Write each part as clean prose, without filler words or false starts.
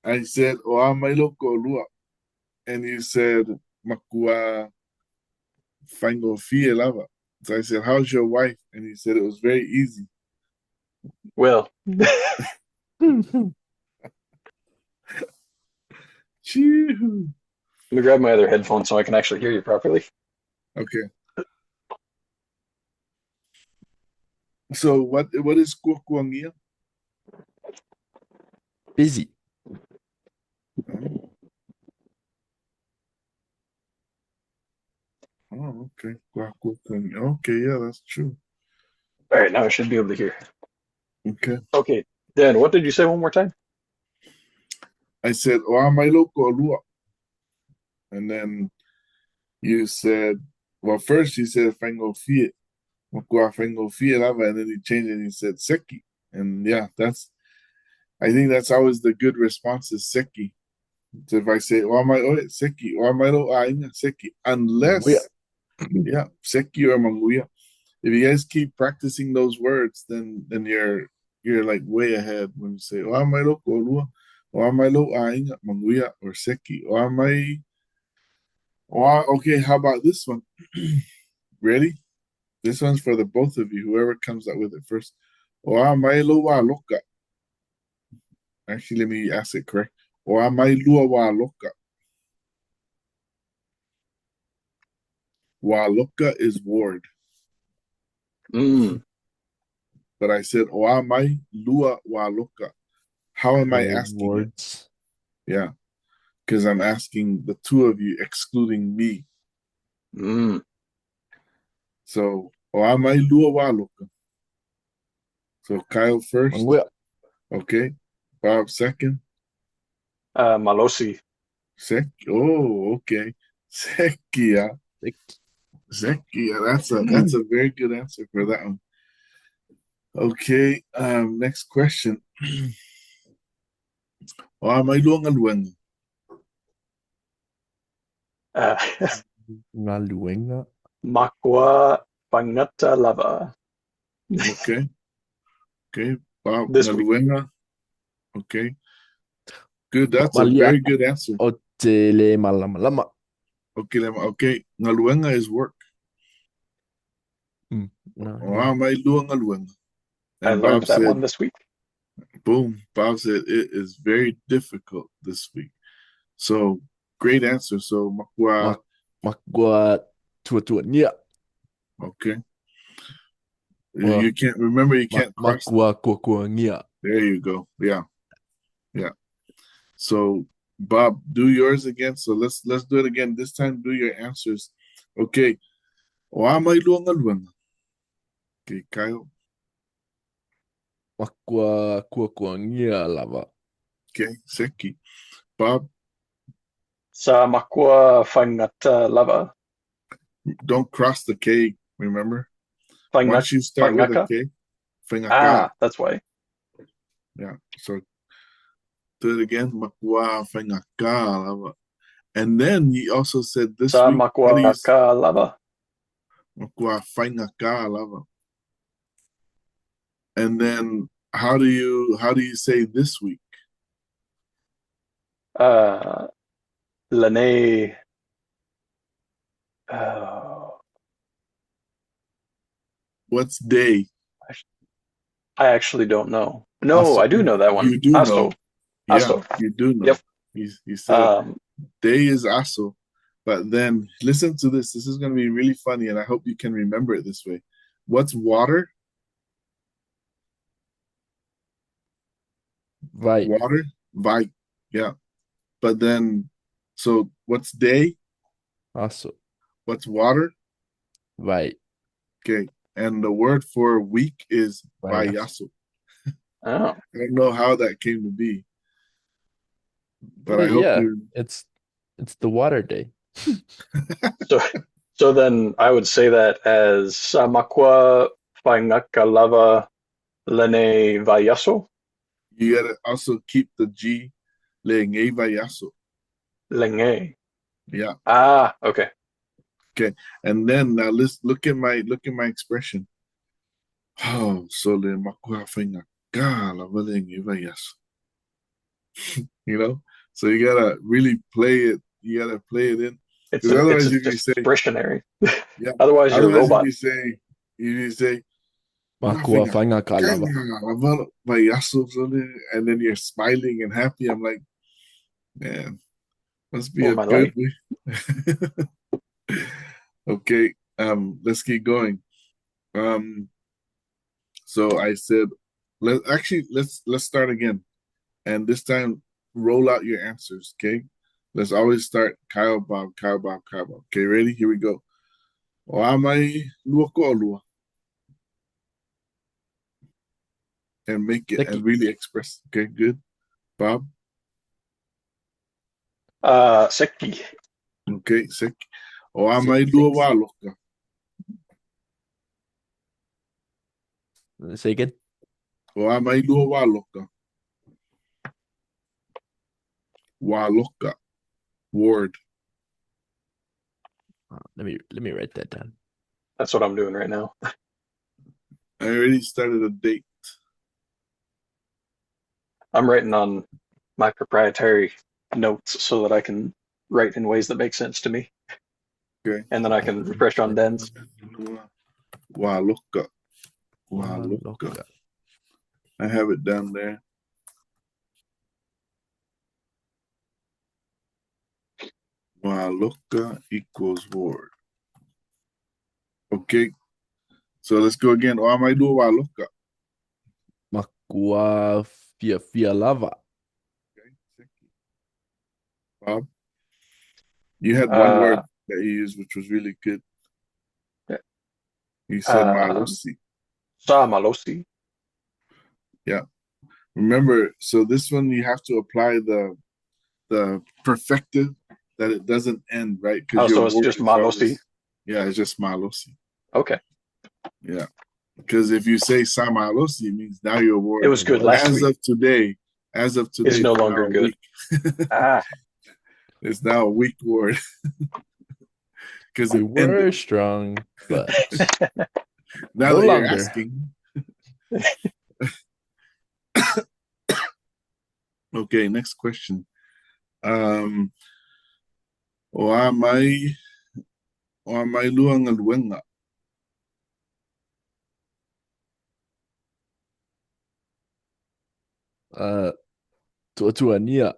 I said, "Oa mailo ko lua," and you said, "Makua fango fie lava." So I said, "How's your wife?" And he said it was very easy. Well, Chee-hoo. let me grab my other headphone so I can actually hear you properly. Okay. So what is kukuangia? Busy. Oh, oh, okay. Kukuangia. Okay, yeah, that's true. All right, now I should be able to hear. Okay. Okay, Dan, what did you say one more time? I said, "Oa mailo ko lua," and then you said, well, first you said fango fie, makua fango fie lava, and then he changed it and he said seki. And yeah, I think that's always the good response is seki. So if I say, "Oa mai oe seki," "Oa mai lo ainga seki," Manguya. unless, yeah, seki or manguya. If you guys keep practicing those words, then you're like way ahead when you say, "Oa mai lo kolua," "Oa mai lo ainga manguya," or seki. "Oa mai." Okay, how about this one? Ready? This one's for the both of you, whoever comes up with it first. Oa mai lo wa loka. Actually, let me ask it correct. Oa mai lua wa loka. Wa loka is ward. Mm, But I said oa mai lua wa loka. How am I asking it? Words. Yeah, because I'm asking the two of you excluding me. mm. So oa mai lua wa loka. So Kyle first. Manguya. Okay. Bob second. Malosi. Sek. Oh, okay. Sekia. Zekia, that's a very good answer for that one. Okay, next question. Oh, may luang luang. Uh, Ngaluenga. Makwa Pangata Lava. Okay, okay. Bob This week. ngaluenga. Okay, good. That's a Malia. very good answer. Otele malama. Okay, okay. Ngaluenga is work. No, Oh, yeah. may luang luang. I And learned Bob that said, one this week. boom. Bob said it is very difficult this week. So great answer. So makwa. Makwa tua nia. Okay. You can't remember. You can't cross. Makwa kua nia. There you go. Yeah. Yeah. So Bob, do yours again. So let's do it again. This time do your answers. Okay. Wa may luang luang. Okay, Kyle. Makwa kua nia lava. Okay, Seki. Bob, Sa Makwa Pangata Lava. don't cross the K, remember? Pangak Once you start with a Pangaka. K, fengaka. Ah, that's why. Yeah. So do it again. Makwa fengaka. And then he also said this Sa week, how do you Makwa Ka Lava. makwa fengaka lava? And then how do you say this week? Uh, Lene. Uh, What's day? I actually don't know. No, Also, I do know that one. you do know. Asto. Yeah, Asto. you do know. Yep. You said it. Um, Day is aso. But then listen to this. This is going to be really funny, and I hope you can remember it this way. What's water? Vai. Water? Vai. Yeah. But then, so what's day? Aso. What's water? Vai. Okay. And the word for week is Vai. vayaso. oh. I don't know how that came to be, but I hope Yeah, you. it's the water day. So, so then I would say that as Sa Makwa Pangaka Lava Lene Vayaso. You gotta also keep the G. Lenge vayaso. Lenge. Yeah. Ah, okay. Okay. And then now let's look at my expression. Oh, so le makua whainga ka la walengi vai aso. you know? So you gotta really play it. You gotta play it in. It's Because otherwise, if you just say, discretionary. yeah, Otherwise, you're a otherwise, robot. if you say, Makua laughing, whaingaka lava. and then you're smiling and happy, I'm like, man, must be For a my good life. way. Okay, let's keep going. So I said, let's start again, and this time roll out your answers. Okay, let's always start Kyle Bob, Kyle Bob, Kyle Bob. Okay, ready? Here we go. O amai lua ko lua, and make it and Seki. really express. Okay, good. Bob. Seki. Okay, sick. O amai lua Six. waloka. Say again. O amai lua waloka. Waloka. Ward. Let me write that down. That's what I'm doing right now. I already started a date. I'm writing on my proprietary notes so that I can write in ways that make sense to me. Okay. And then I can refresh on Dens. Waloka. Waloka. Waloka. I have it down there. Waloka equals ward. Okay. So let's go again. O amai lua waloka. Makua fia lava. Okay. Bob. You had one word Uh, that you used, which was really good. You said uh, malosi. Sa Malosi. Yeah. Remember, so this one you have to apply the perfective that it doesn't end, right? Because Oh, your so it's word just is Malosi. always, yeah, it's just malosi. Okay. Yeah. Because if you say samalosi, it means now your It word, was good last as week. of today, Is no for now longer a good. week. Ah, It's now a weak word because We it ended. were strong, but Now no that you're longer. asking, okay, next question. Um, o amai luang luenga. Tuania.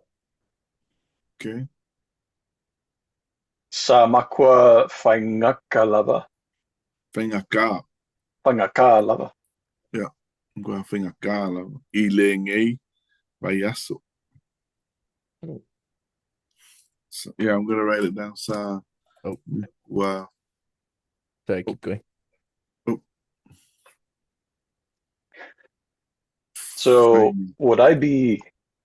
Okay, Sa Makua Whaingakalava. whaingaka. Whaingakalava. Yeah, I'm going whaingaka. Ilengei vayaso. So, yeah, I'm gonna write it down. Sa Oh, wa. sorry, keep going. Oh, So fine. would I be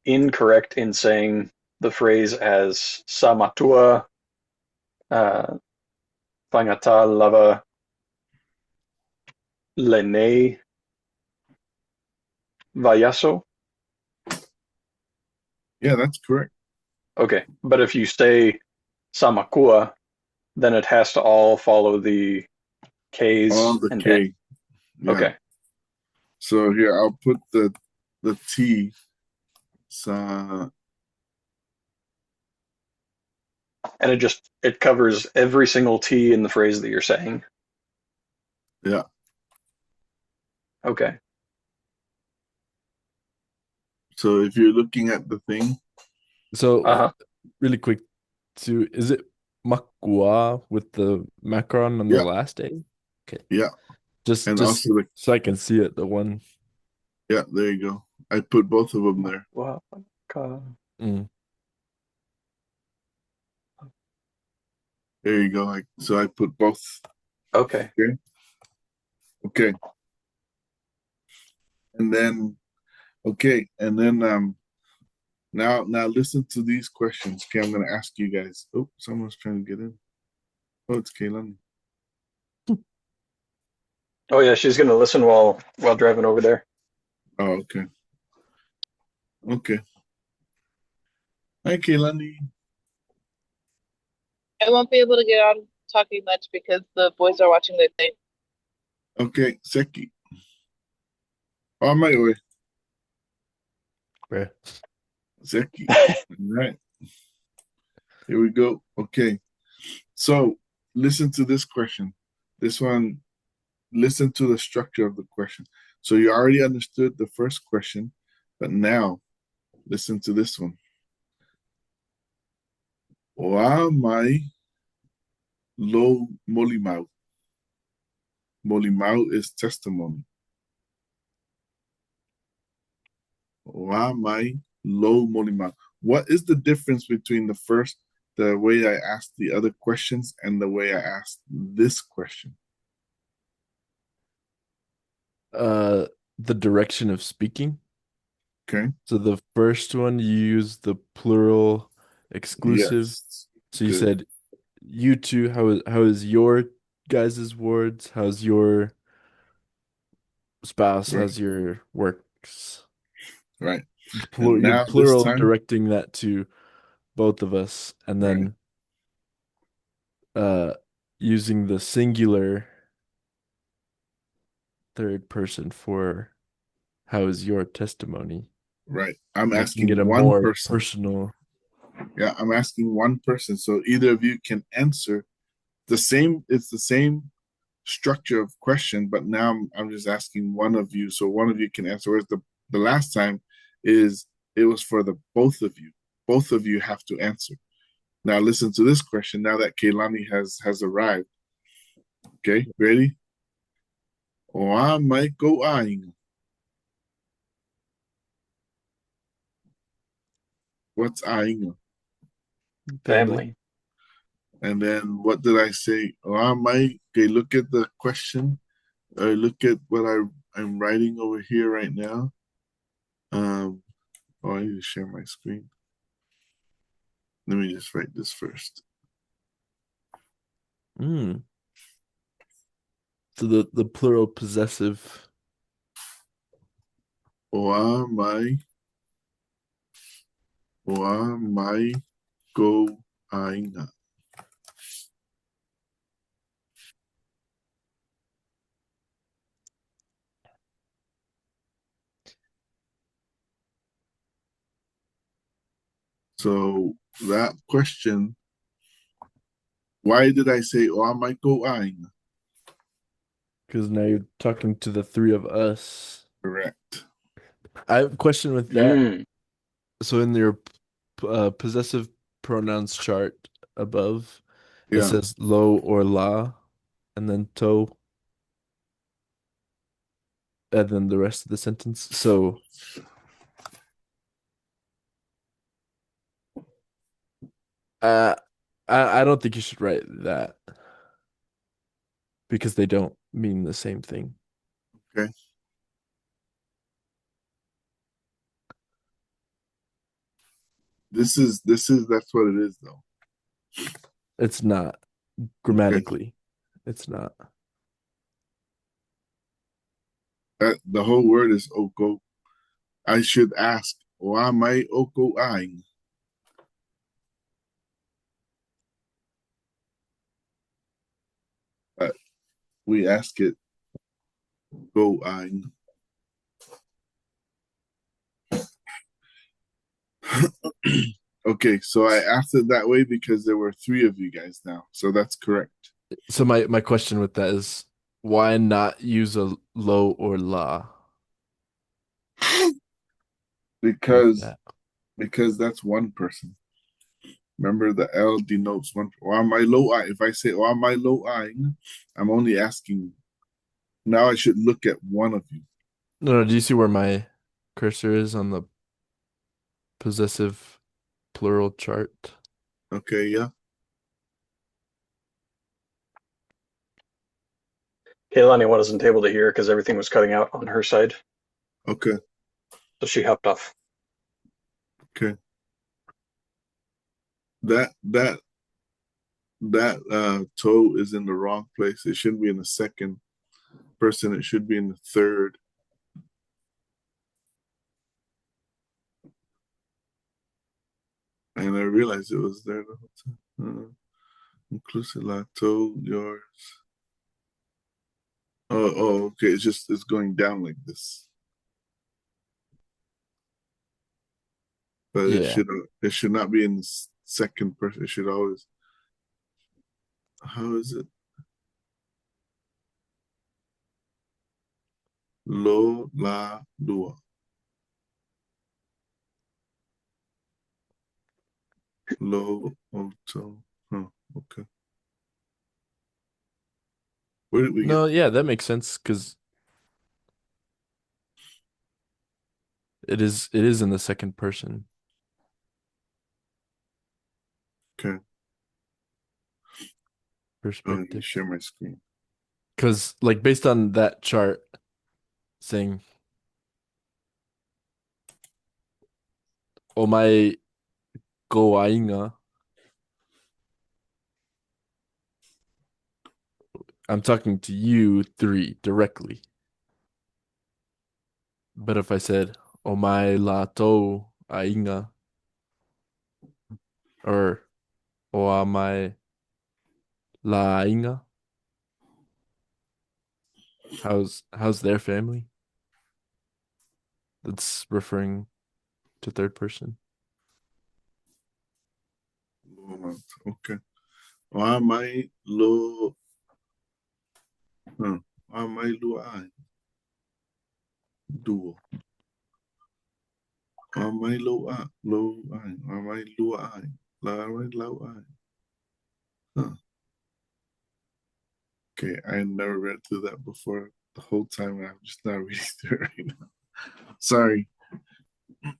incorrect in saying the phrase as Sa Matua uh, Whaingata Lava Lene Vayaso? Yeah, that's correct. Okay, but if you say Samakua, then it has to all follow the All K's the and N. K. Yeah. Okay, So here I'll put the T. Sa. and it covers every single T in the phrase that you're saying. Yeah. Okay. So if you're looking at the thing, So, Uh-huh. really quick, is it Makua with the macaron on the yeah, last A? Okay, yeah, and just also the so I can see it. The one. yeah. There you go. I put both of them there. Mm. There you go. So I put both. Okay. Okay. Okay. And then now listen to these questions. Okay, I'm gonna ask you guys. Oh, someone's trying to get in. Oh, it's Kaylani. Oh yeah, she's gonna listen while driving over there. Oh, okay. Okay. Hi, Kaylani. I won't be able to get on talking much because the boys are watching their thing. Okay, Seki. Oh, my way. Where? Seki. All right. Here we go. Okay. So listen to this question. This one, listen to the structure of the question. So you already understood the first question, but now listen to this one. Oa mai lo molimau. Molimau is testimony. Oa mai lo molimau. What is the difference between the way I asked the other questions and the way I asked this question? The direction of speaking. Okay. So the first one you use the plural exclusive. Yes. So you Good. said you two, how is your guys' words? How's your spouse? Right. How's your works? Right. You're Now this plural time, directing that to both of us, and then using the singular third person for how is your testimony, right. I'm making it asking a one more person. personal. Yeah, I'm asking one person. So either of you can answer the same. It's the same structure of question, but now I'm just asking one of you. So one of you can answer. Whereas the last time it was for the both of you. Both of you have to answer. Now listen to this question. Now that Keilani has arrived. Okay, ready? Oa mai ko ainga. What's ainga? Family. And then what did I say? Oa mai. Okay, look at the question. Look at what I'm writing over here right now. I need to share my screen. Let me just write this first. So the plural possessive. Oa mai go ainga. So that question, why did I say oa mai go ainga? Because now you're talking to the three of us. Correct. I have a question with that. So in your possessive pronouns chart above, it Yeah. says lo or la, and then to, and then the rest of the sentence. So uh, I don't think you should write that because they don't mean the same thing. Okay. That's what it is though. It's not grammatically. It's not. The whole word is oko. I should ask oa mai oko ainga. We ask it go ainga. Okay, so I asked it that way because there were three of you guys now. So that's correct. So my question with that is why not use a lo or la with Because that? because that's one person. Remember the L denotes one. Or am I low I? If I say or am I low I, I'm only asking. Now I should look at one of you. No, do you see where my cursor is on the possessive plural chart? Okay, yeah. Kaylani wasn't able to hear because everything was cutting out on her side, Okay, so she hopped off. okay. That toe is in the wrong place. It shouldn't be in the second person. It should be in the third. And I realized it was there the whole time. Inclusive la toe, yours. Oh, okay. It's going down like this. but Yeah. it should not be in second person. It should always. How is it? Lo la lua. Lo oto. Huh. Okay. Where did we get? No, yeah, that makes sense because it is in the second person Okay. Oh, let me perspective. share my screen. Because like based on that chart saying "Omae go ainga," I'm talking to you three directly. But if I said "Omae la to ainga" or "Oamae la ainga," how's their family? That's referring to third person. Okay. Wa mai lo. Huh. Wa mai lo ai. Duo. Wa mai lo a lo ai. Wa mai lo ai. La mai lo ai. Huh. Okay, I never read through that before the whole time, and I'm just not reading through it right now. Sorry.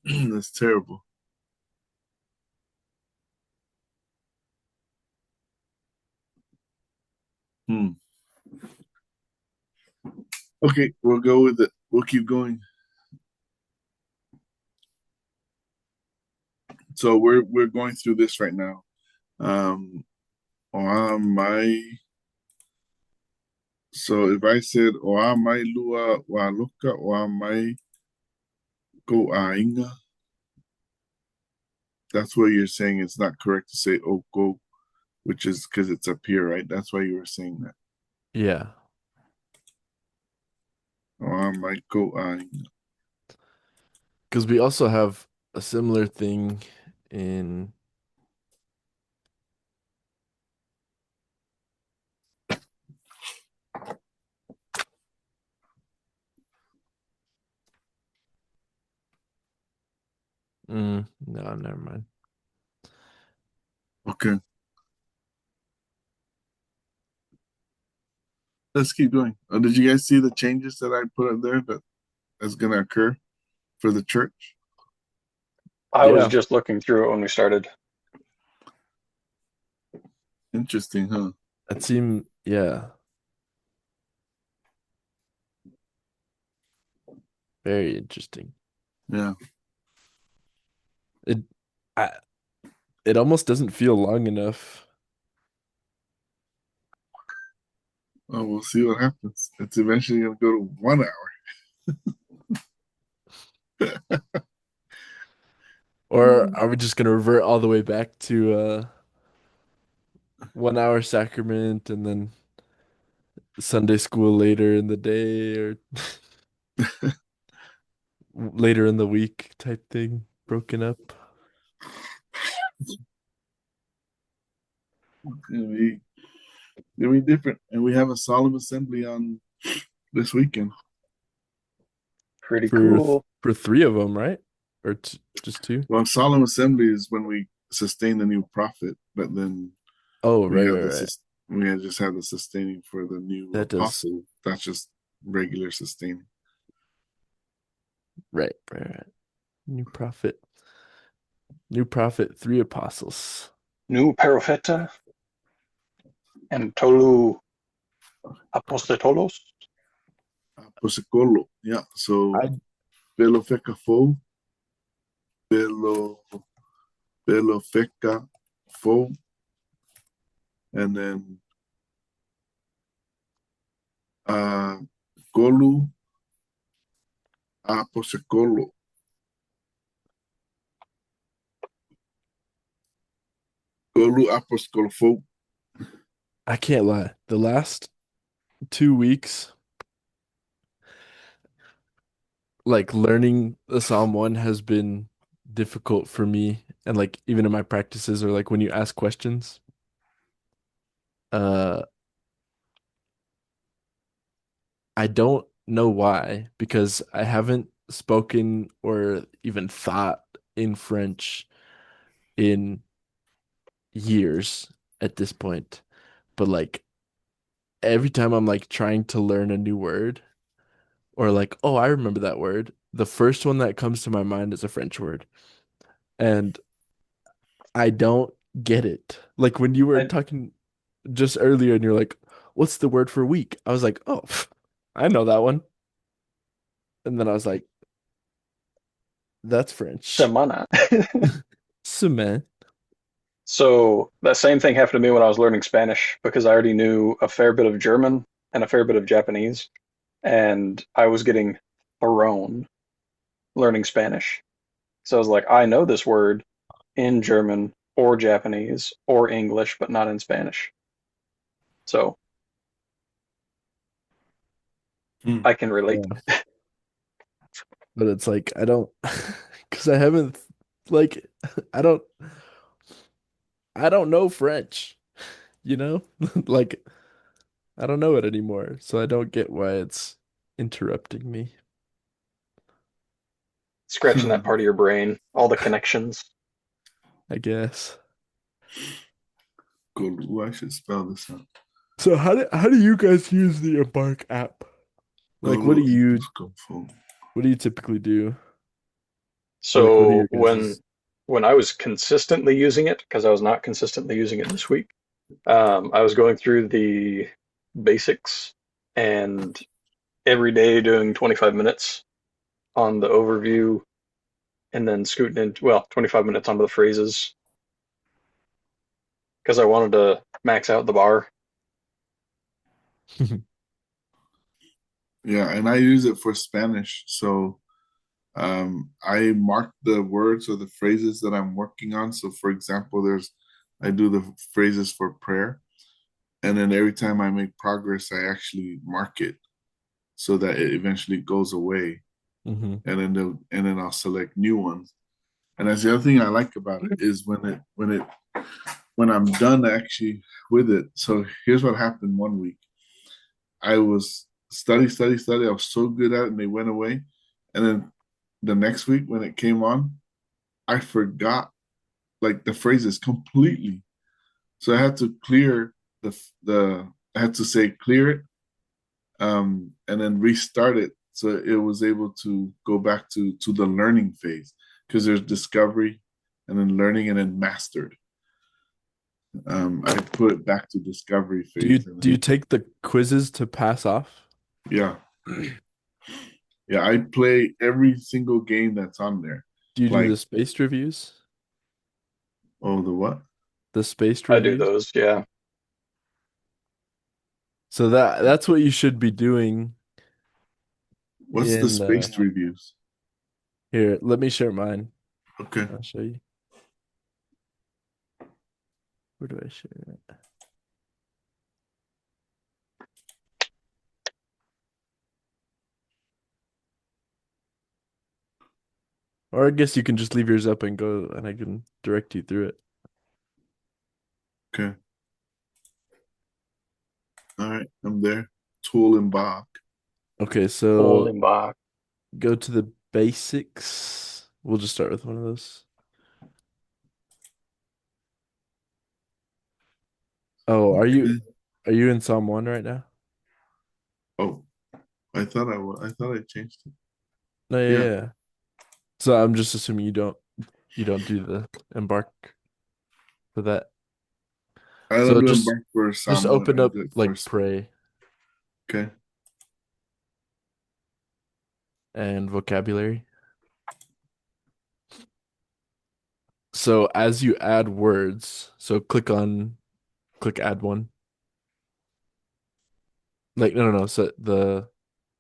That's terrible. Hmm. Okay, we'll go with it. We'll keep going. So we're going through this right now. My so if I said my lua wa luka my go ainga, that's what you're saying. It's not correct to say oko, which is because it's up here, right? That's why you were saying that. Yeah. My go ainga. Because we also have a similar thing in no, never mind. Okay. Let's keep going. Did you guys see the changes that I put up there that's gonna occur for the church? I was Yeah. just looking through it when we started. Interesting, huh? That seemed, yeah, very interesting. Yeah. It I it almost doesn't feel long enough. Oh, we'll see what happens. It's eventually gonna go to 1 hour. Or are we just gonna revert all the way back to 1 hour sacrament and then Sunday school later in the day or later in the week type thing, broken up? It'll be different. And we have a solemn assembly on this weekend. Pretty For cool. for three of them, right? Or just two? Well, solemn assembly is when we sustain the new prophet, but then Oh, we right, have right, right. just have the sustaining for the new That does apostle. That's just regular sustaining. right, right, right. New prophet. New prophet, three apostles. New Perofeta and Tolu Apostatolos. Posicolo, yeah. So I pelo feca fo, pelo feca fo, and then uh golu aposicolo. Golu apostolo fo. I can't lie. The last 2 weeks, like learning the Psalm 1 has been difficult for me, and like even in my practices or like when you ask questions, uh I don't know why, because I haven't spoken or even thought in French in years at this point. But like every time I'm like trying to learn a new word or like, oh, I remember that word, the first one that comes to my mind is a French word. And I don't get it. Like when you were I, talking just earlier and you're like, what's the word for week? I was like, oh, I know that one. And then I was like, that's French. Semana. Cement. So that same thing happened to me when I was learning Spanish because I already knew a fair bit of German and a fair bit of Japanese, and I was getting thrown learning Spanish. So I was like, I know this word in German or Japanese or English, but not in Spanish. So Hmm. I can relate. Yeah. But it's like I don't because I haven't like I don't I don't know French, you know? Like I don't know it anymore, so I don't get why it's interrupting me, Scratching that part of your brain, all the connections. I guess. Cool. Ooh, I should spell this out. So how do you guys use the Embark app? Like Golo.com. what do you typically do? Or like what are So your guys's when I was consistently using it, because I was not consistently using it this week, I was going through the basics and every day doing 25 minutes on the overview and then scooting into, well, 25 minutes onto the phrases because I wanted to max out the bar. Yeah, and I use it for Spanish. So I mark the words or the phrases that I'm working on. So, for example, I do the phrases for prayer, and then every time I make progress, I actually mark it so that it eventually goes away, hmm and then I'll select new ones. And that's the other thing I like about it is when I'm done actually with it. So here's what happened one week. I was study. I was so good at it, and they went away. And then the next week when it came on, I forgot like the phrases completely. So I had to clear the I had to say clear it, and then restart it so it was able to go back to the learning phase because there's discovery and then learning and then mastered. I put it back to discovery Do you phase and do you then, take the quizzes to pass off? yeah, yeah. I play every single game that's on there. Do you do Like, the spaced reviews? oh, the what? The spaced I do reviews? those, yeah. So that's what you should be doing What's the in spaced reviews? here, let me share mine. Okay. I'll show you. Where do I share it? Or I guess you can just leave yours up and go and I can direct you through it. Okay. All right. I'm there. Tool and Bach. Okay, so Embark. go to the basics. We'll just start with one of those. Oh, Okay. are you in Psalm 1 right now? Oh, I thought I was. I thought I changed it. No, yeah, Yeah. yeah. So I'm just assuming you don't do the embark for that. I don't So do Embark for just Samoa. open I up do it for. like pray Okay. and vocabulary. So as you add words, so click add one. Like no. So the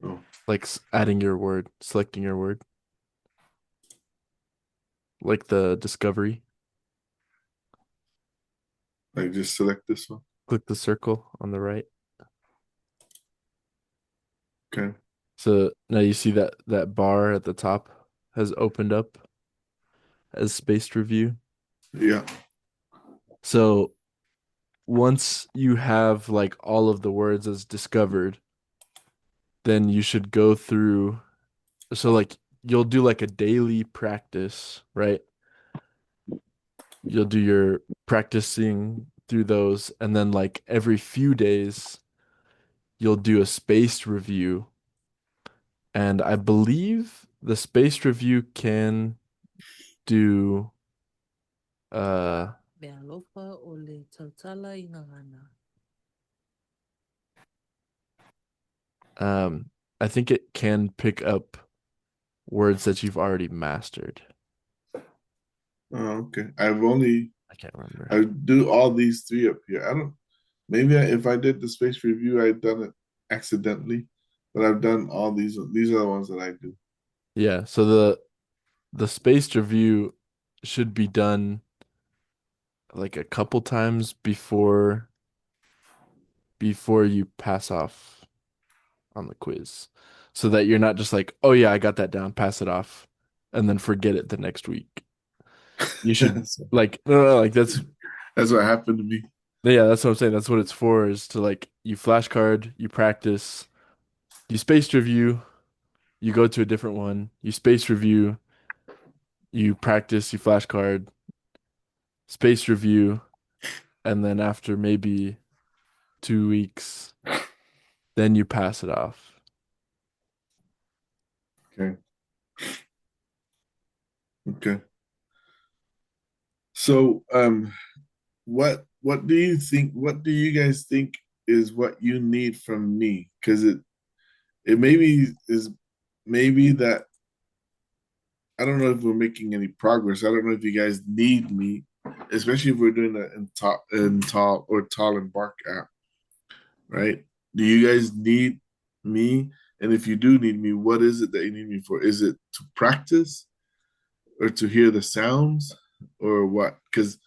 Oh, like adding your word, selecting your word, like the discovery. I just select this one. Click the circle on the right. Okay. So now you see that bar at the top has opened up. as spaced review. Yeah. So once you have like all of the words as discovered, then you should go through. So like you'll do like a daily practice, right? You'll do your practicing through those, and then like every few days, you'll do a spaced review. And I believe the spaced review can do uh um I think it can pick up words that you've already mastered. Oh, okay. I've only I can't remember. I do all these three up here. I don't. Maybe if I did the space review, I'd done it accidentally, but I've done all these. These are the ones that I do. Yeah, so the spaced review should be done like a couple times before you pass off on the quiz. So that you're not just like, "Oh yeah, I got that down, pass it off," and then forget it the next week. You should So like no, like that's what happened to me. yeah, that's what I'm saying. That's what it's for is to like you flashcard, you practice, you spaced review, you go to a different one, you space review, you practice, you flashcard, space review, and then after maybe 2 weeks, then you pass it off. Okay. Okay. So, what do you think? What do you guys think is what you need from me? Because it maybe is maybe that I don't know if we're making any progress. I don't know if you guys need me, especially if we're doing that in tall or tall Embark app, right? Do you guys need me? And if you do need me, what is it that you need me for? Is it to practice or to hear the sounds or what? Because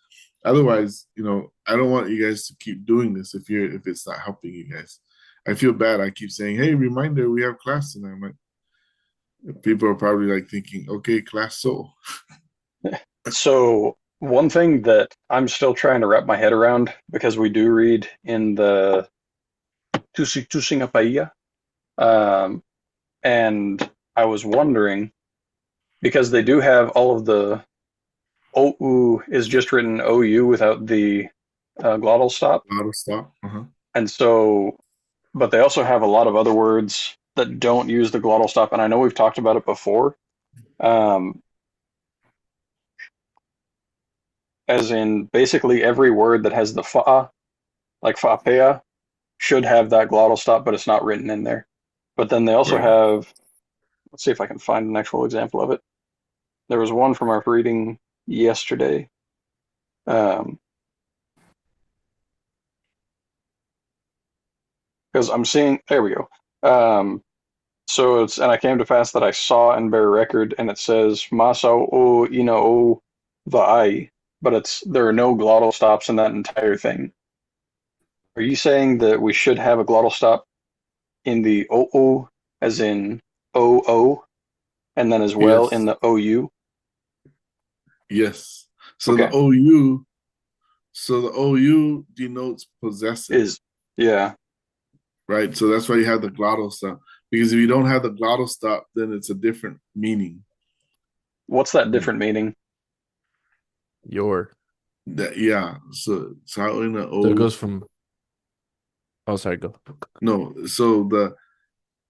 otherwise, I don't want you guys to keep doing this if it's not helping you guys. I feel bad. I keep saying, "Hey, reminder, we have class tonight." I'm like, people are probably like thinking, "Okay, class so." So one thing that I'm still trying to wrap my head around because we do read in the Tusinga Paia, um, and I was wondering because they do have all of the OU is just written OU without the glottal stop, Auto stop. Uh-huh. and so but they also have a lot of other words that don't use the glottal stop, and I know we've talked about it before. Um, as in basically every word that has the fa, like fa'apea, should have that glottal stop, but it's not written in there. But then they also Right. have, let's see if I can find an actual example of it. There was one from our reading yesterday. Um, because I'm seeing, there we go. So it's, and I came to pass that I saw and bear record, and it says Masao o ina o va'ai, but there are no glottal stops in that entire thing. Are you saying that we should have a glottal stop in the o, as in o, and then as well in Yes. the ou? Yes. So the Okay, OU, so the OU denotes possessive, is yeah. right? So that's why you have the glottal stop. Because if you don't have the glottal stop, then it's a different meaning. What's that different meaning? Your. That yeah. So how in the So it O goes from oh sorry, go. no. So the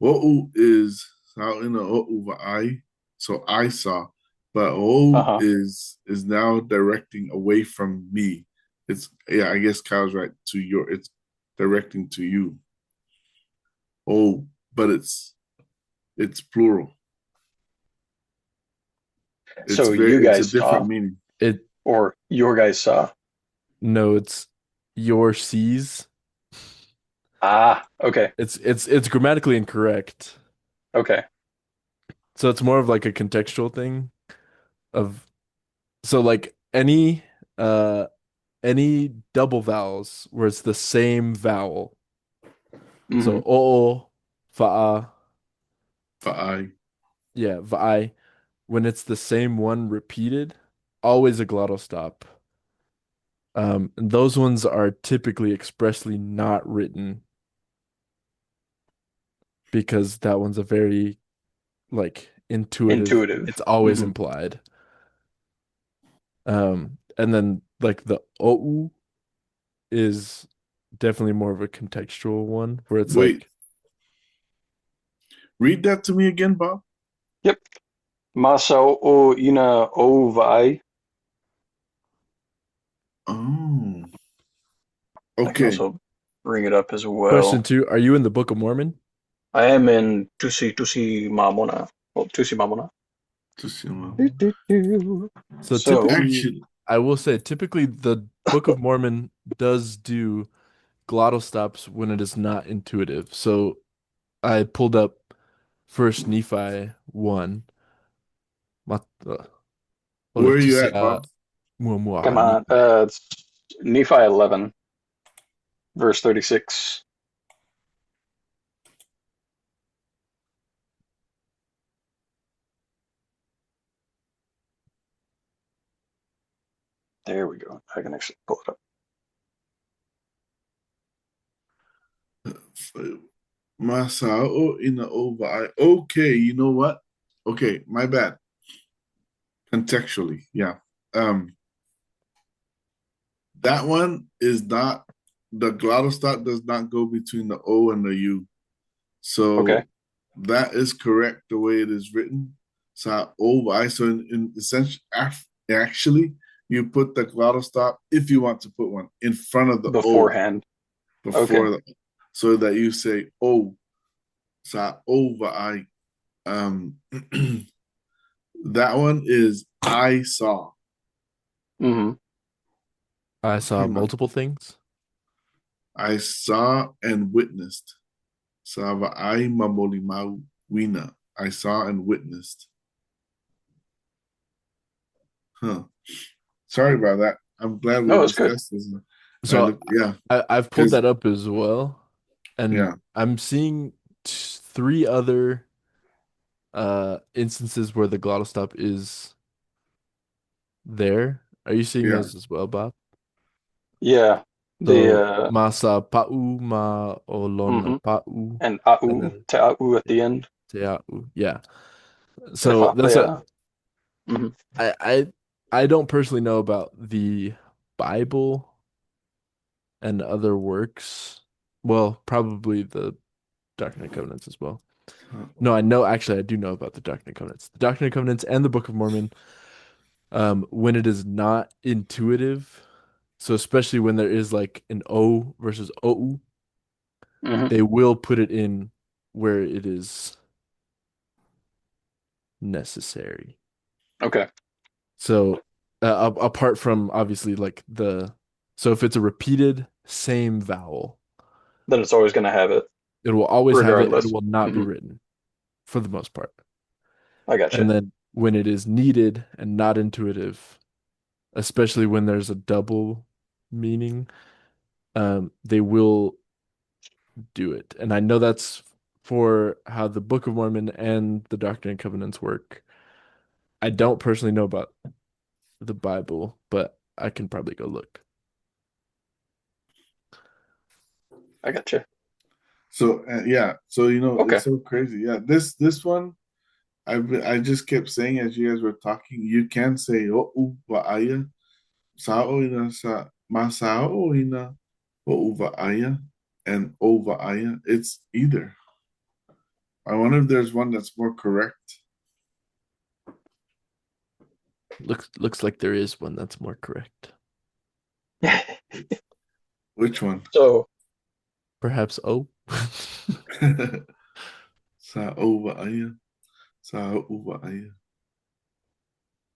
O'u is how in the O'u I. So I saw, but O Uh-huh. is now directing away from me. It's yeah. I guess Kyle's right. To your, it's directing to you. Oh, but it's plural. So you It's a guys different saw, meaning. It or your guys saw. no, it's your sees. Ah, okay, It's grammatically incorrect. okay. So it's more of like a contextual thing of so like uh any double vowels where it's the same vowel. Hmm. So o, fa'a, For I. yeah, vai, when it's the same one repeated, always a glottal stop. And those ones are typically expressly not written because that one's a very like intuitive. Intuitive. It's always Hmm. implied. And then like the OU is definitely more of a contextual one where it's Wait, like read that to me again, Bob. Yep. Masa o ina o vai. Oh, I can okay. also bring it up as question well. two, are you in the Book of Mormon? I am in Tusi Mamona. Well, Tusi Mamona. Just you know. Do, do, do. So So, typically, Actually, I will say typically the Book of Mormon does do glottal stops when it is not intuitive. So I pulled up First Nephi 1. Mat- uh, where are you at, Oletusia Bob? come muamuani. on. It's Nephi 11, verse 36. There we go. I can actually pull it up. Masao ina ova. Okay, you know what? Okay, my bad. Contextually, yeah. That one is not the glottal stop does not go between the O and the U. Okay. So that is correct the way it is written. So ova. So in essentially, actually, you put the glottal stop if you want to put one in front of the O Beforehand. Okay. before the, so that you say O. Sa over I. Um, that one is I saw. Hmm. I saw multiple things. I saw and witnessed. Sava I mamolimawina. I saw and witnessed. Huh. Sorry about that. I'm glad we No, it's good. discussed this. I So look, yeah, I've pulled because that up as well, and yeah, I'm seeing three other instances where the glottal stop is there. Are you seeing yeah. those as well, Bob? Yeah. The So masa pa'u ma olona hmm pa'u, and and au then te au at the end. te a'u. Yeah. Te So that's a whapea. Hmm. I I I don't personally know about the Bible and other works. Well, probably the Doctrine and Covenants as well. No, I know actually I do know about the Doctrine and Covenants. The Doctrine and Covenants and the Book of Mormon, when it is not intuitive, so especially when there is like an O versus OU, Hmm. they will put it in where it is necessary. Okay. So apart from obviously like so if it's a repeated same vowel, Then it's always going to have it, it will always have it and it regardless. will not be Hmm. written for the most part. I got you. And then when it is needed and not intuitive, especially when there's a double meaning, they will do it. And I know that's for how the Book of Mormon and the Doctrine and Covenants work. I don't personally know about the Bible, but I can probably go look. I got you. So yeah, so Okay. it's so crazy. Yeah, this one I just kept saying as you guys were talking. You can say oh vaaya sao ina sa masao ina o vaaya and o vaaya. It's either. I wonder if there's one that's more correct. Looks like there is one that's more correct. Which one? So, Perhaps O. Sa o vaaya sa o vaaya.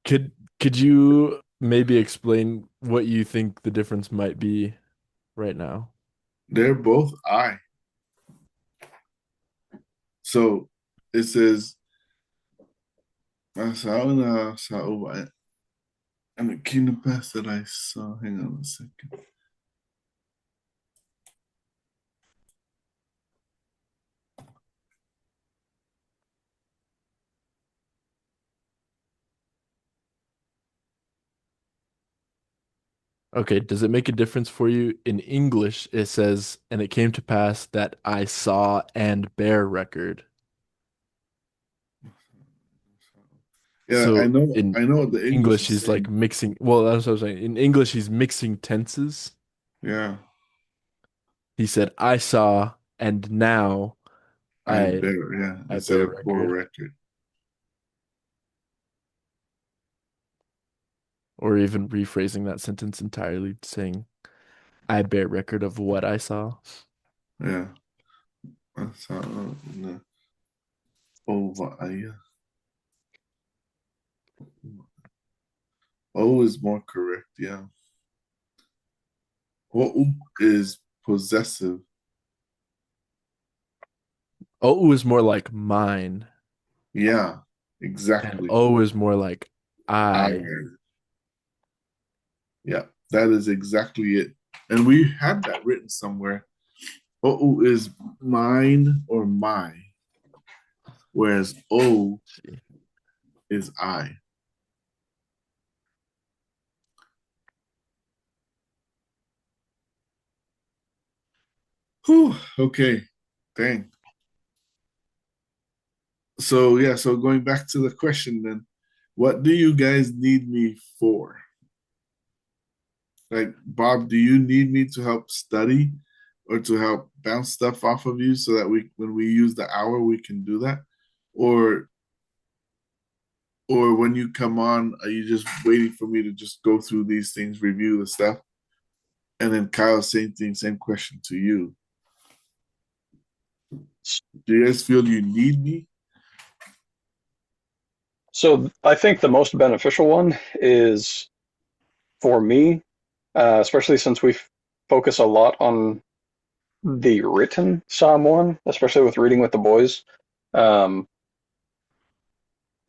Could you maybe explain what you think the difference might be right now? They're both I. So it says masao na sa o vaaya. And it came to pass that I saw. Hang on a second. Okay, does it make a difference for you? In English, it says, and it came to pass that I saw and bear record. Yeah, I So know. in I know what the English English, is he's like saying. mixing. Well, that's what I was saying. In English, he's mixing tenses. Yeah, He said, I saw and now I I bear. Yeah, I instead bear of for record. record. Or even rephrasing that sentence entirely, saying, I bear record of what I saw. Yeah, that's how. Over. Yeah. O is more correct. Yeah. O is possessive. O is more like mine, Yeah, and exactly. O is more like I. I. Yeah, that is exactly it. And we had that written somewhere. O is mine or my, whereas O See. is I. Whew, okay. Dang. So yeah, so going back to the question then, what do you guys need me for? Like Bob, do you need me to help study or to help bounce stuff off of you so that we when we use the hour we can do that? Or or when you come on, are you just waiting for me to just go through these things, review the stuff, and then Kyle, same thing, same question to you. Do you guys feel you need me? So I think the most beneficial one is for me, especially since we focus a lot on the written Samoan, especially with reading with the boys. Um,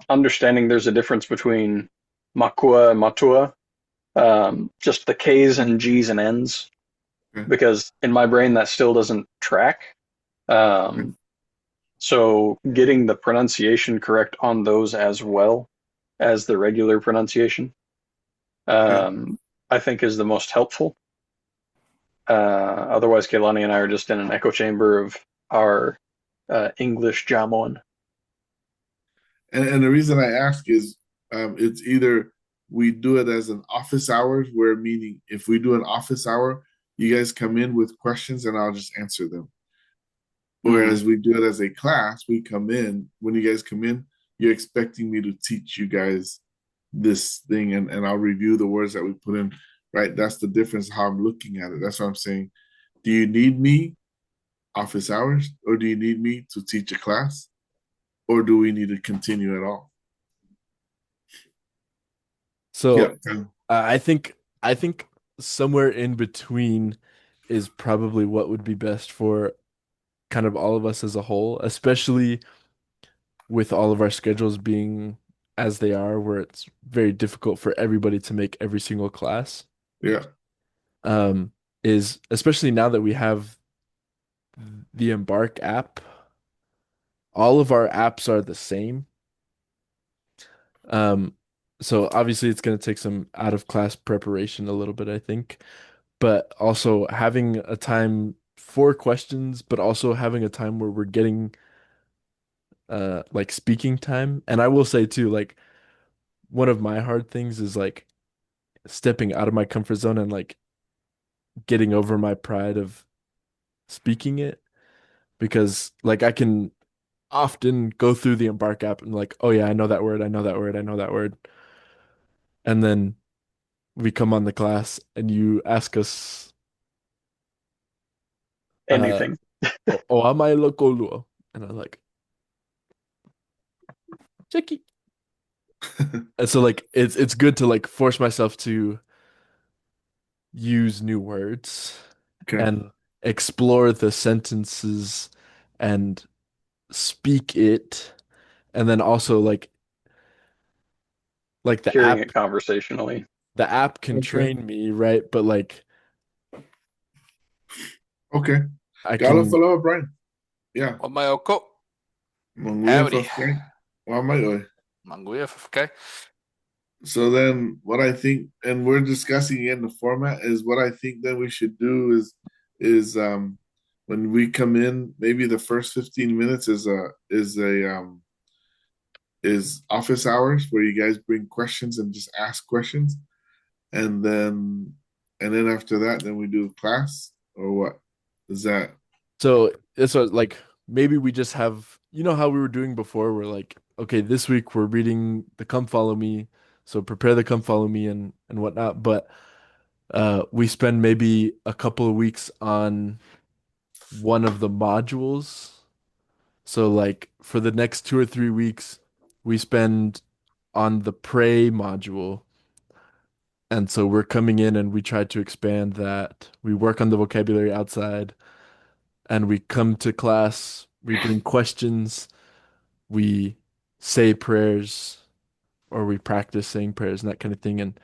Understanding there's a difference between makua and matua, just the K's and G's and N's, Okay, because in my brain that still doesn't track. okay, Um, so getting the pronunciation correct on those as well as the regular pronunciation, okay. um, I think is the most helpful. Otherwise, Kehlani and I are just in an echo chamber of our English Jamon. And the reason I ask is it's either we do it as an office hours, where meaning if we do an office hour, you guys come in with questions and I'll just answer them. Mm. Whereas we do it as a class, we come in, when you guys come in, you're expecting me to teach you guys this thing and I'll review the words that we put in, right? That's the difference how I'm looking at it. That's what I'm saying. Do you need me office hours or do you need me to teach a class or do we need to continue at all? So Yep. I think somewhere in between is probably what would be best for kind of all of us as a whole, especially with all of our schedules being as they are, where it's very difficult for everybody to make every single class. Yeah. Um, is especially now that we have the Embark app, all of our apps are the same. Um, so obviously it's going to take some out of class preparation a little bit, I think, but also having a time for questions, but also having a time where we're getting like speaking time. And I will say too, like one of my hard things is like stepping out of my comfort zone and like getting over my pride of speaking it because like I can often go through the Embark app and like, oh yeah, I know that word, I know that word, I know that word. And then we come on the class and you ask us, uh, Anything. o amai lokoluo. And I'm like, Jackie. And so like it's good to like force myself to use new words Okay. and explore the sentences and speak it. And then also like Hearing it conversationally. the app can Okay. train me, right? But like Okay. I Galo can follow Brian. Yeah. Omayoko. Manguya Howdy. Fafkai. Wamayoy. Manguya. Okay. So then what I think, and we're discussing in the format, is what I think then we should do is when we come in, maybe the first 15 minutes is office hours where you guys bring questions and just ask questions. And then after that, then we do class or what? Is that So it's like maybe we just have, you know how we were doing before, we're like, okay, this week we're reading the Come Follow Me, so prepare the Come Follow Me and whatnot. But we spend maybe a couple of weeks on one of the modules. So like for the next 2 or 3 weeks, we spend on the pray module. And so we're coming in and we try to expand that. We work on the vocabulary outside and we come to class, we bring questions, we say prayers or we practice saying prayers and that kind of thing. And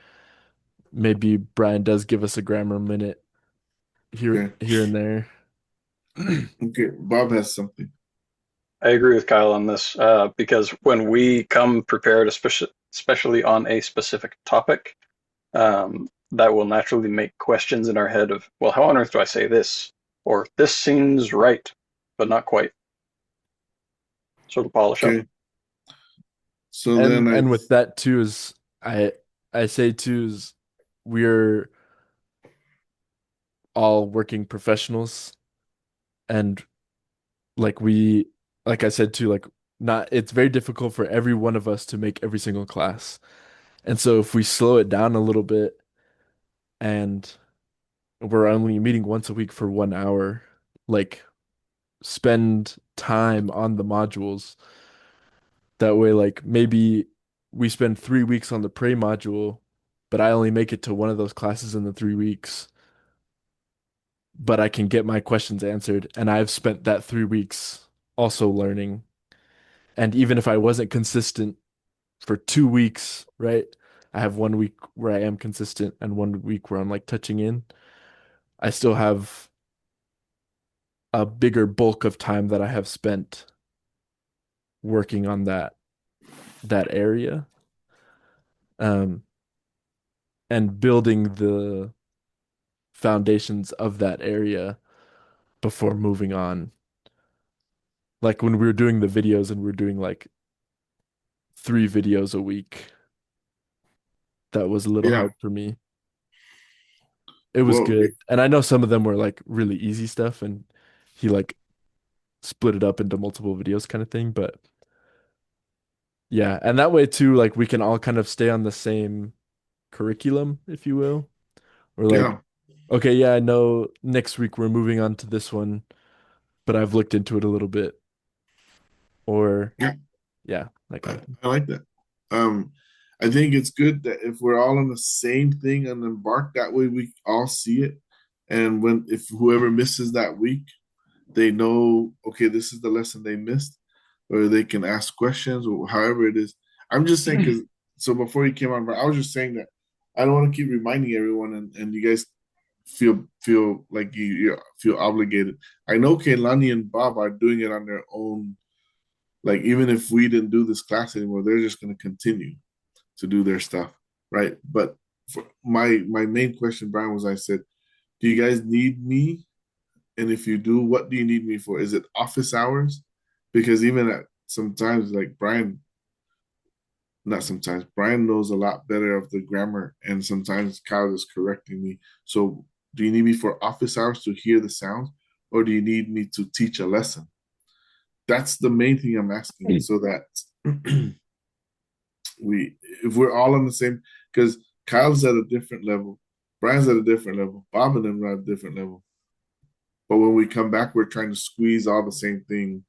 maybe Brian does give us a grammar minute here okay? here and there. Okay, Bob has something. I agree with Kyle on this because when we come prepared, especially on a specific topic, that will naturally make questions in our head of, well, how on earth do I say this? Or this seems right, but not quite. So to polish up. Okay, so then And with that too is I I say too is we're all working professionals and like we like I said too, like not it's very difficult for every one of us to make every single class. And so if we slow it down a little bit and we're only meeting once a week for 1 hour, like spend time on the modules. That way, like maybe we spend 3 weeks on the pray module, but I only make it to one of those classes in the 3 weeks, but I can get my questions answered. And I've spent that 3 weeks also learning. And even if I wasn't consistent for 2 weeks, right? I have 1 week where I am consistent and 1 week where I'm like touching in. I still have a bigger bulk of time that I have spent working on that area. Um, and building the foundations of that area before moving on. Like when we were doing the videos and we were doing like 3 videos a week, that was a little yeah. hard for me. It was Well, good. And I know some of them were like really easy stuff and he like split it up into multiple videos kind of thing. But yeah, and that way too, like we can all kind of stay on the same curriculum, if you will. Or like, yeah, okay, yeah, I know next week we're moving on to this one, but I've looked into it a little bit. Or yeah. yeah, that kind I, of thing. I like that. Um, I think it's good that if we're all on the same thing and embark, that way we all see it. And when if whoever misses that week, they know, okay, this is the lesson they missed, or they can ask questions or however it is. I'm just saying because so before you came on, I was just saying that I don't want to keep reminding everyone, and you guys feel like you feel obligated. I know Kaylani and Bob are doing it on their own. Like even if we didn't do this class anymore, they're just going to continue to do their stuff, right? But for my main question, Brian, was I said, do you guys need me? And if you do, what do you need me for? Is it office hours? Because even at sometimes, like Brian, not sometimes, Brian knows a lot better of the grammar, and sometimes Kyle is correcting me. So, do you need me for office hours to hear the sounds, or do you need me to teach a lesson? That's the main thing I'm asking, so that we, if we're all on the same, because Kyle's at a different level, Brian's at a different level, Bob and them are at a different level. But when we come back, we're trying to squeeze all the same thing,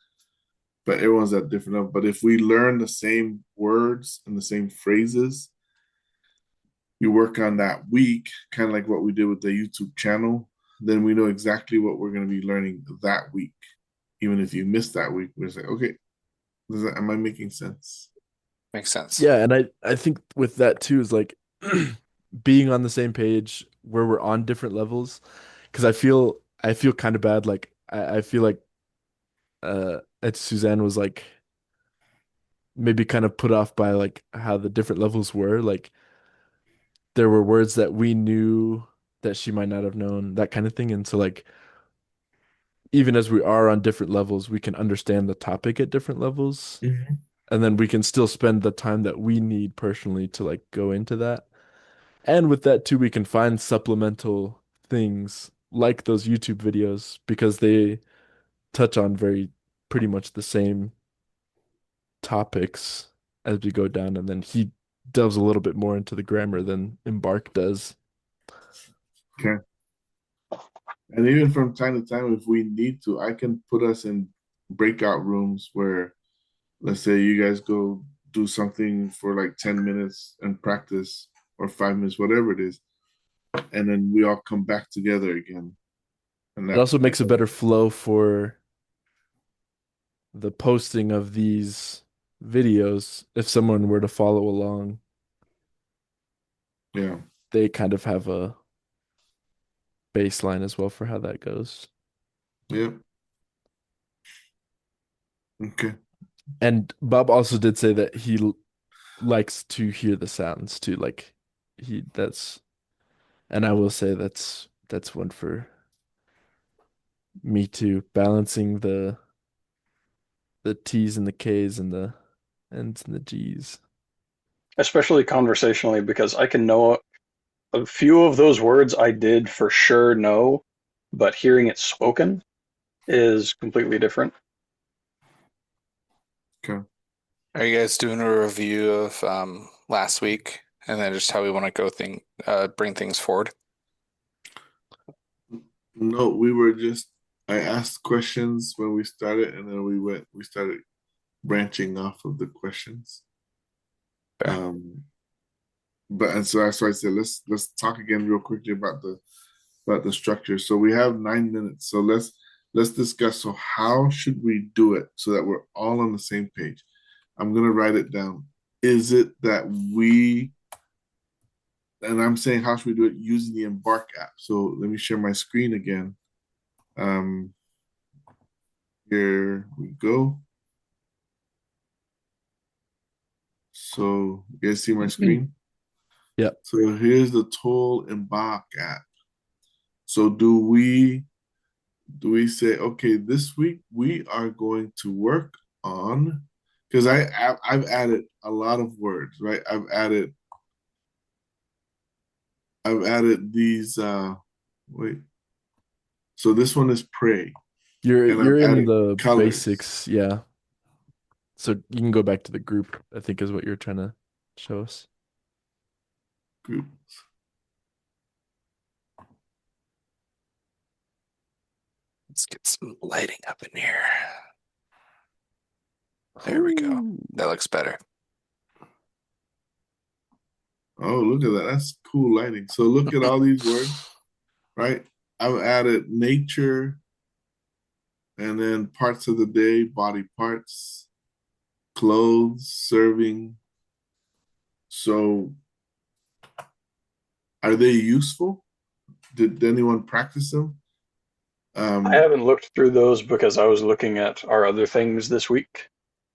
but everyone's at different level. But if we learn the same words and the same phrases, you work on that week, kind of like what we did with the YouTube channel, then we know exactly what we're going to be learning that week. Even if you miss that week, we're like, okay, am I making sense? Makes sense. Yeah, and I think with that too is like being on the same page where we're on different levels because I feel kind of bad like I feel like Suzanne was like maybe kind of put off by like how the different levels were. Like there were words that we knew that she might not have known, that kind of thing. And so like even as we are on different levels, we can understand the topic at different levels. Mhm. And then we can still spend the time that we need personally to like go into that. And with that too, we can find supplemental things like those YouTube videos because they touch on very pretty much the same topics as we go down. And then he delves a little bit more into the grammar than Embark does. Okay. And even from time to time, if we need to, I can put us in breakout rooms where, let's say, you guys go do something for like 10 minutes and practice, or 5 minutes, whatever it is. And then we all come back together again. And It that, also makes a better flow for the posting of these videos. If someone were to follow along, yeah. they kind of have a baseline as well for how that goes. Yeah. Okay. And Bob also did say that he likes to hear the sounds too. Like he that's and I will say that's one for me too, balancing the T's and the K's and the N's and the G's. especially conversationally, because I can know a few of those words I did for sure know, but hearing it spoken is completely different. Okay. Are you guys doing a review of last week and then just how we want to bring things forward? No, I asked questions when we started, and then we started branching off of the questions. Okay. And so that's why I said let's talk again real quickly about the structure. So we have 9 minutes. So let's discuss. So how should we do it so that we're all on the same page? I'm gonna write it down. Is it that and I'm saying how should we do it using the Embark app? So let me share my screen again. Um, Here we go. So you guys see my screen? Yep. So here's the tool Embark app. So do we say, okay, this week we are going to work on, because I've added a lot of words, right? I've added these wait. So this one is pray, and You're I've in added the colors basics, yeah. So you can go back to the group, I think is what you're trying to show us. group. Let's get some lighting up in here. There we go. That looks better. Oh, look at that. That's cool lighting. So look at all these words, right? I've added nature, and then parts of the day, body parts, clothes, serving. So are they useful? Did anyone practice them? I Um, haven't looked through those because I was looking at our other things this week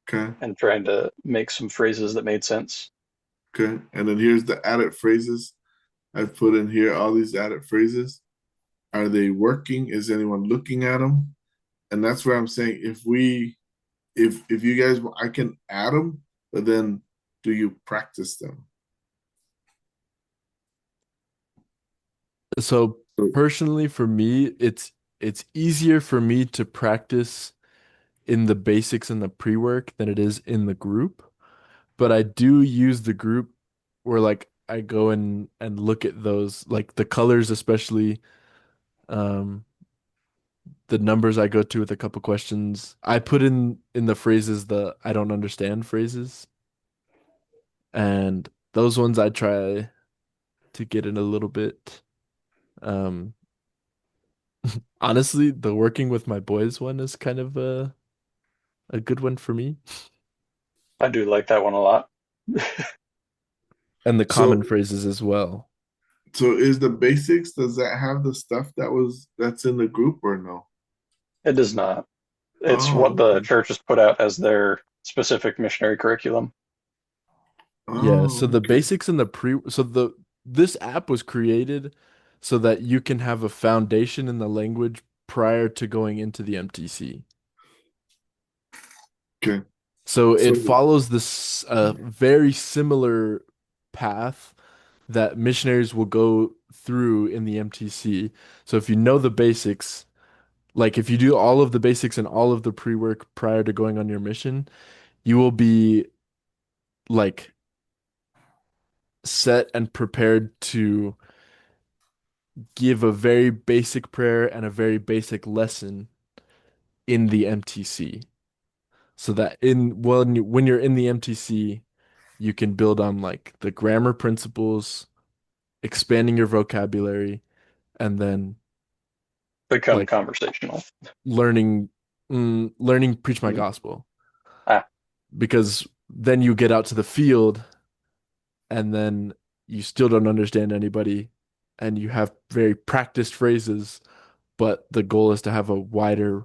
okay, and trying to make some phrases that made sense. okay. And then here's the added phrases. I've put in here all these added phrases. Are they working? Is anyone looking at them? And that's where I'm saying if you guys, I can add them, but then do you practice them? So So, personally for me, it's easier for me to practice in the basics and the pre-work than it is in the group. But I do use the group where like I go in and look at those like the colors especially um the numbers I go to with a couple questions. I put in the phrases the I don't understand phrases and those ones I try to get in a little bit. Um Honestly, the working with my boys one is kind of a good one for me. I do like that one a lot. And the so common phrases as well. So is the basics, does that have the stuff that's in the group or no? It does not. It's Oh, what the okay. church has put out as their specific missionary curriculum. Yeah, so Oh, the okay. basics and the this app was created so that you can have a foundation in the language prior to going into the MTC. Okay. So So it follows this very similar path that missionaries will go through in the MTC. So if you know the basics, like if you do all of the basics and all of the pre-work prior to going on your mission, you will be like set and prepared to give a very basic prayer and a very basic lesson in the MTC. So that when you're in the MTC, you can build on like the grammar principles, expanding your vocabulary, and then Become like conversational. learning learning preach my mm, gospel. Ah, Because then you get out to the field and then you still don't understand anybody and you have very practiced phrases, but the goal is to have a wider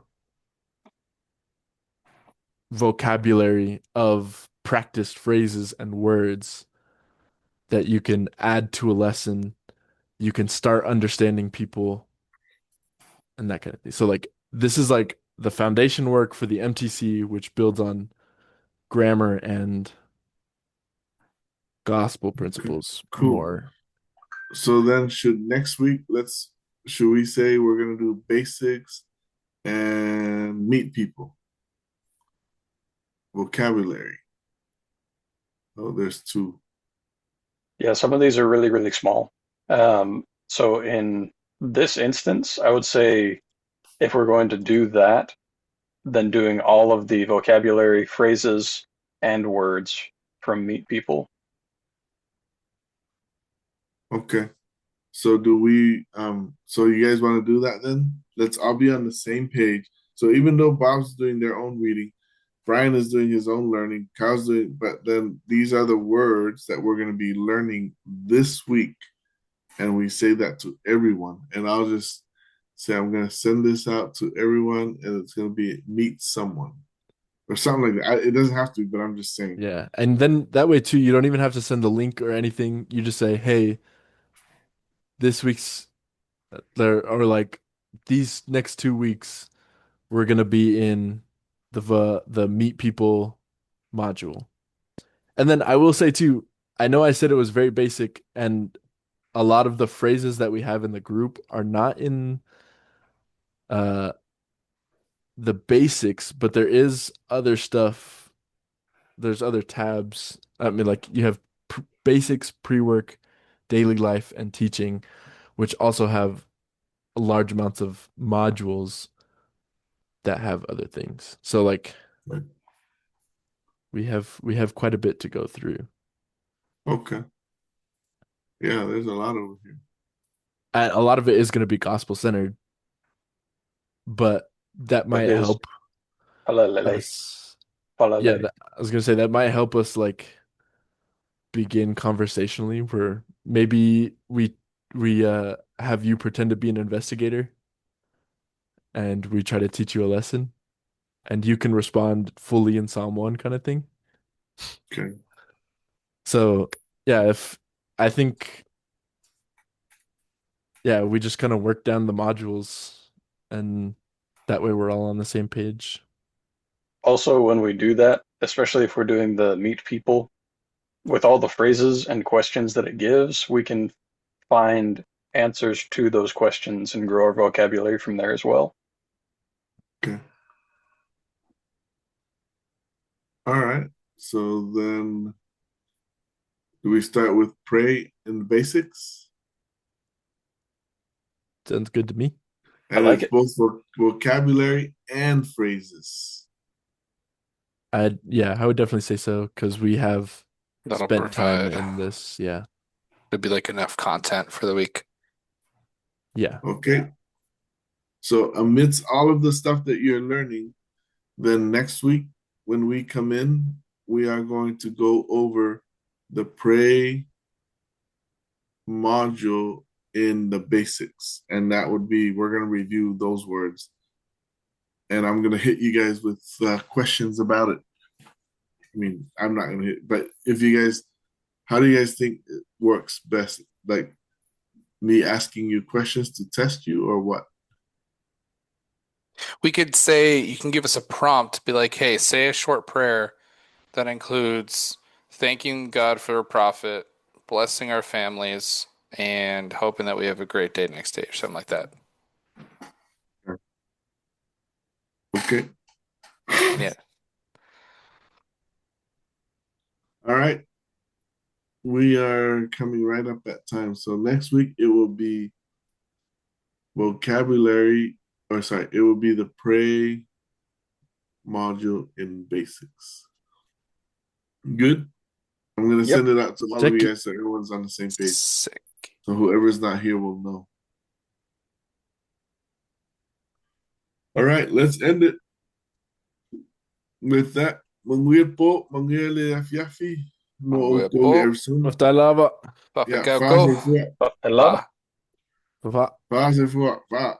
vocabulary of practiced phrases and words that you can add to a lesson. You can start understanding people and that kind of thing. So like this is like the foundation work for the MTC, which builds on grammar and gospel okay. principles Cool. more. So then should next week should we say we're gonna do basics and meet people, vocabulary. Oh, there's two. yeah, some of these are really, really small. So in this instance, I would say if we're going to do that, then doing all of the vocabulary, phrases, and words from Meet People. Okay. So do we so you guys want to do that then? Let's all be on the same page. So even though Bob's doing their own reading, Brian is doing his own learning, Kyle's doing, but then these are the words that we're going to be learning this week. And we say that to everyone. And I'll just say, I'm going to send this out to everyone and it's going to be meet someone or something like that. It doesn't have to, but I'm just saying. Yeah. And then that way too, you don't even have to send the link or anything. You just say, hey, this week's there or like these next 2 weeks, we're gonna be in the meet people module. And then I will say too, I know I said it was very basic, and a lot of the phrases that we have in the group are not in uh the basics, but there is other stuff. There's other tabs. I mean, like you have basics, pre-work, daily life, and teaching, which also have large amounts of modules that have other things. So like we have quite a bit to go through. Okay. Yeah, there's a lot over here. And a lot of it is going to be gospel centered, but that It might is help Palalele, us. Yeah, Palale. I was going to say that might help us like begin conversationally where maybe we have you pretend to be an investigator and we try to teach you a lesson and you can respond fully in Psalm 1 kind of thing. Okay. So, yeah, if I think yeah, we just kind of work down the modules and that way we're all on the same page. Also, when we do that, especially if we're doing the Meet People, with all the phrases and questions that it gives, we can find answers to those questions and grow our vocabulary from there as well. Okay. All right. So then do we start with pray in the basics? Sounds good to me. I And like it's it. both vocabulary and phrases. Yeah, I would definitely say so because we have That'll spent time provide, in this. Yeah. it'd be like enough content for the week. Yeah. Okay. So amidst all of the stuff that you're learning, then next week when we come in, we are going to go over the pray module in the basics. And that would be, we're going to review those words. And I'm going to hit you guys with questions about it. mean, I'm not gonna hit, but if you guys, how do you guys think it works best? Like me asking you questions to test you, or what? We could say you can give us a prompt, be like, hey, say a short prayer that includes thanking God for a prophet, blessing our families, and hoping that we have a great day next day or something like that. Okay. Yeah. All right. We are coming right up at time. So next week it will be vocabulary, or sorry, it will be the pray module in basics. Good. I'm gonna Yep. send it out to all of you Seki. guys so everyone's on the same page. Sick. So whoever's not here will know. All right, let's end it with that. Manguya po, manguya le afiafi. No Manguya ko po, ersun. Oftalava. Yeah, papakau fa ko, se fua, Elaba. pa. Va. fa se fua, fa.